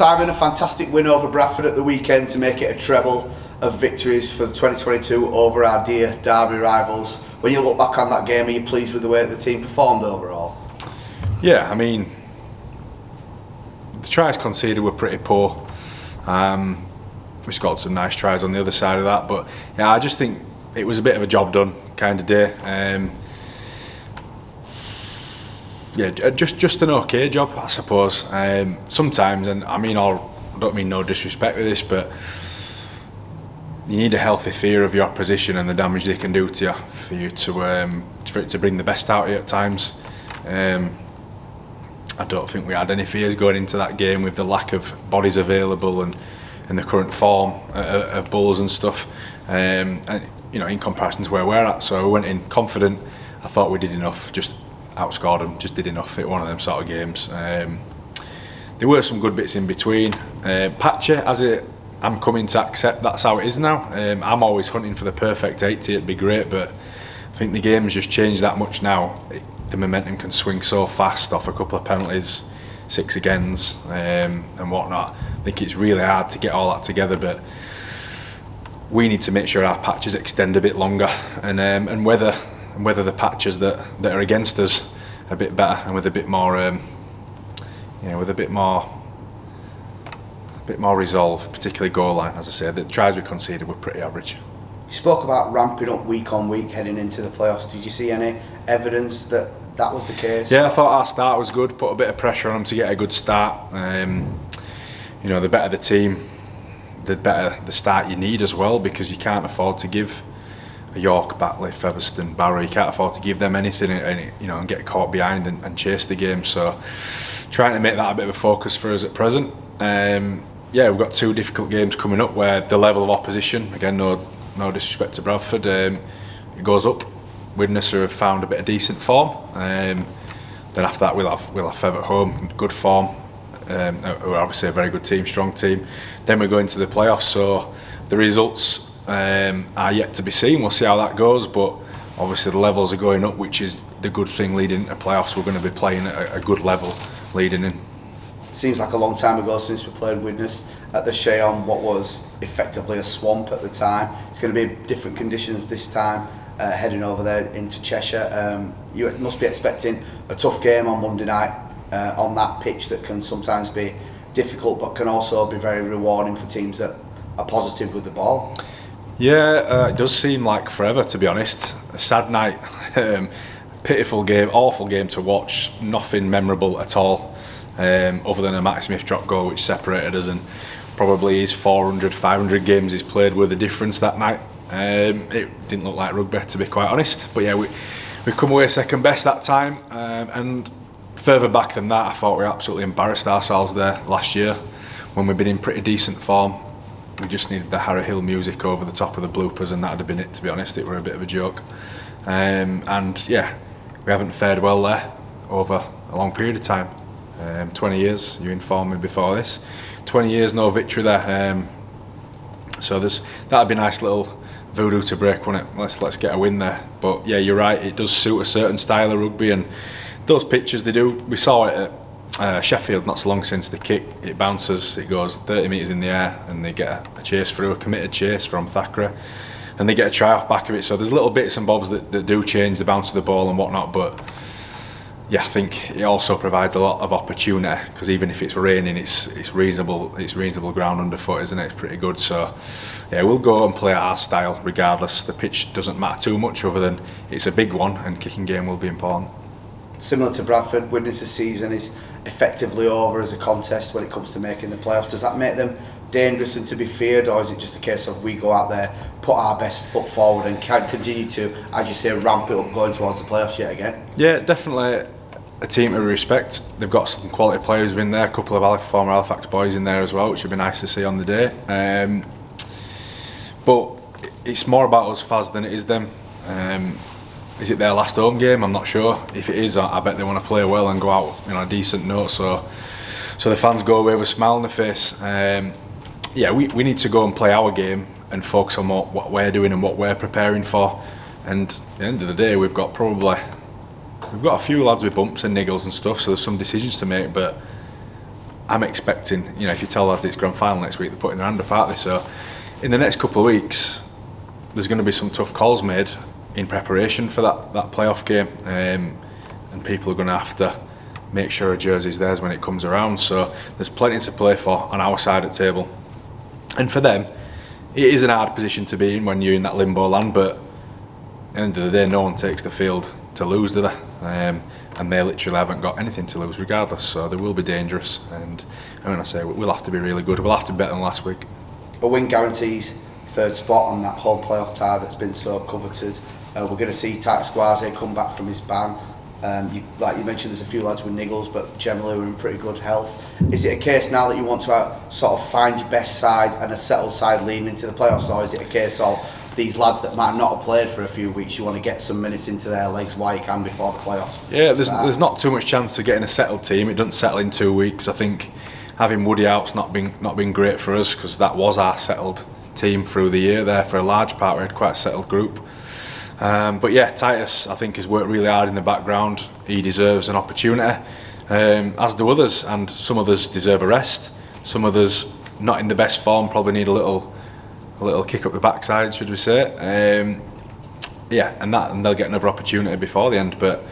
Simon, a fantastic win over Bradford at the weekend to make it a treble of victories for 2022 over our dear Derby rivals. When you look back on that game, are you pleased with the way that the team performed overall? Yeah, I mean, the tries conceded were pretty poor. We scored some nice tries on the other side of that, but yeah, I just think it was a bit of a job done kind of day. Yeah, just an okay job, I suppose. Sometimes, and I mean, I don't mean no disrespect with this, but you need a healthy fear of your opposition and the damage they can do to you for it to bring the best out of you at times. I don't think we had any fears going into that game with the lack of bodies available and the current form of Bulls and stuff. And you know, in comparison to where we're at, so I went in confident. I thought we did enough, just outscored them, just did enough at one of them sort of games. There were some good bits in between. Patchy, I'm coming to accept that's how it is now. I'm always hunting for the perfect 80, it'd be great, but I think the game has just changed that much now. The momentum can swing so fast off a couple of penalties, 6 agains, and whatnot. I think it's really hard to get all that together, but we need to make sure our patches extend a bit longer, and whether the patches that are against us a bit better and with a bit more, with a bit more resolve, particularly goal line. As I said, the tries we conceded were pretty average. You spoke about ramping up week on week heading into the playoffs. Did you see any evidence that was the case? Yeah, I thought our start was good. Put a bit of pressure on them to get a good start. You know, the better the team, the better the start you need as well, because you can't afford to give a York, Batley, Featherstone, Barrow, you can't afford to give them anything and get caught behind and chase the game. So trying to make that a bit of a focus for us at present. Yeah, we've got 2 difficult games coming up where the level of opposition, again, no disrespect to Bradford, it goes up. Widnes have found a bit of decent form. Then after that we'll have Fev at home, good form. We're obviously a very good team, strong team. Then we go into the playoffs, so the results are yet to be seen. We'll see how that goes, but obviously the levels are going up, which is the good thing leading into playoffs. We're going to be playing at a good level leading in. Seems like a long time ago since we played Widnes at the Shea on what was effectively a swamp at the time. It's going to be different conditions this time, heading over there into Cheshire. You must be expecting a tough game on Monday night on that pitch that can sometimes be difficult but can also be very rewarding for teams that are positive with the ball. Yeah, it does seem like forever, to be honest. A sad night, pitiful game, awful game to watch, nothing memorable at all. Other than a Matt Smith drop goal which separated us, and probably his 400-500 games he's played were the difference that night. It didn't look like rugby, to be quite honest, but yeah, we come away second best that time, and further back than that I thought we absolutely embarrassed ourselves there last year when we've been in pretty decent form. We just needed the Harry Hill music over the top of the bloopers and that'd have been it, to be honest. It were a bit of a joke, and yeah, we haven't fared well there over a long period of time. 20 years, you informed me before this, 20 years no victory there, so that'd be a nice little voodoo to break, wouldn't it? Let's get a win there. But yeah, you're right, it does suit a certain style of rugby, and those pitches they do. We saw it at Sheffield not so long since. The kick, it bounces, it goes 30 metres in the air, and they get a chase through, a committed chase from Thackeray, and they get a try off back of it. So there's little bits and bobs that do change the bounce of the ball and whatnot, but yeah, I think it also provides a lot of opportunity, because even if it's raining, it's reasonable ground underfoot, isn't it? It's pretty good. So yeah, we'll go and play our style regardless. The pitch doesn't matter too much, other than it's a big one and kicking game will be important. Similar to Bradford, Widnes' season is effectively over as a contest when it comes to making the playoffs. Does that make them dangerous and to be feared, or is it just a case of we go out there, put our best foot forward and can continue to, as you say, ramp it up going towards the playoffs yet again? Yeah, definitely a team to respect. They've got some quality players in there, a couple of former Halifax boys in there as well, which would be nice to see on the day. But it's more about us Faz than it is them. Is it their last home game? I'm not sure. If it is, I bet they want to play well and go out on a decent note, so the fans go away with a smile on their face. Yeah, we need to go and play our game and focus on what we're doing and what we're preparing for. And at the end of the day, we've got a few lads with bumps and niggles and stuff, so there's some decisions to make, but I'm expecting, you know, if you tell lads it's grand final next week, they're putting their hand up, aren't they? So in the next couple of weeks, there's going to be some tough calls made in preparation for that playoff game, and people are going to have to make sure a jersey's theirs when it comes around. So there's plenty to play for on our side of the table, and for them it is an hard position to be in when you're in that limbo land, but at the end of the day no one takes the field to lose, do they? And they literally haven't got anything to lose regardless, so they will be dangerous, and when I say we'll have to be really good, we'll have to be better than last week. A win guarantees third spot on that whole playoff tie that's been so coveted. We're going to see Titus Guaze come back from his ban. Like you mentioned, there's a few lads with niggles, but generally we're in pretty good health. Is it a case now that you want to sort of find your best side and a settled side leading into the playoffs, or is it a case of these lads that might not have played for a few weeks, you want to get some minutes into their legs while you can before the playoffs? Yeah, there's not too much chance of getting a settled team. It doesn't settle in 2 weeks. I think having Woody out's not been great for us, because that was our settled team through the year there. For a large part we had quite a settled group, but yeah, Titus I think has worked really hard in the background. He deserves an opportunity, as do others, and some others deserve a rest. Some others not in the best form, probably need a little kick up the backside, should we say. Yeah, and they'll get another opportunity before the end. But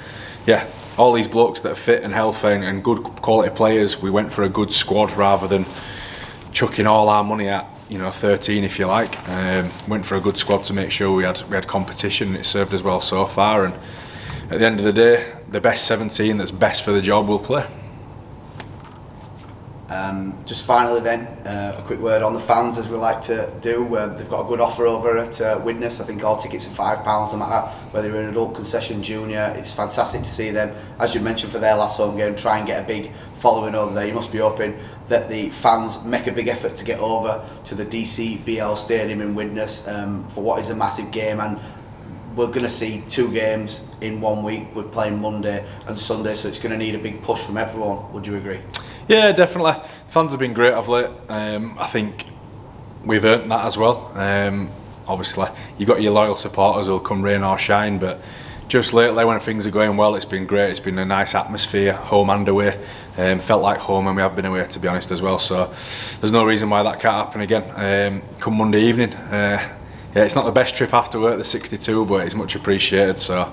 yeah, all these blokes that are fit and healthy and good quality players, we went for a good squad rather than chucking all our money at, you know, 13 if you like. Went for a good squad to make sure we had competition, and it served us well so far. And at the end of the day, the best 17 that's best for the job will play. Just finally then, a quick word on the fans, as we like to do. They've got a good offer over at Widnes. I think all tickets are £5, no matter whether you're an adult, concession, junior. It's fantastic to see them, as you mentioned, for their last home game, try and get a big following over there. You must be hoping that the fans make a big effort to get over to the DCBL Stadium in Widnes for what is a massive game. And we're going to see 2 games in 1 week. We're playing Monday and Sunday, so it's going to need a big push from everyone. Would you agree? Yeah, definitely. Fans have been great of late. I think we've earned that as well. Obviously, you've got your loyal supporters who'll come rain or shine, but just lately when things are going well, it's been great. It's been a nice atmosphere, home and away. Felt like home, and we have been away, to be honest, as well. So there's no reason why that can't happen again. Come Monday evening. Yeah, it's not the best trip after work, the 62, but it's much appreciated. So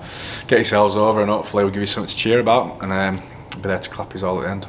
get yourselves over, and hopefully we'll give you something to cheer about, and be there to clap us all at the end.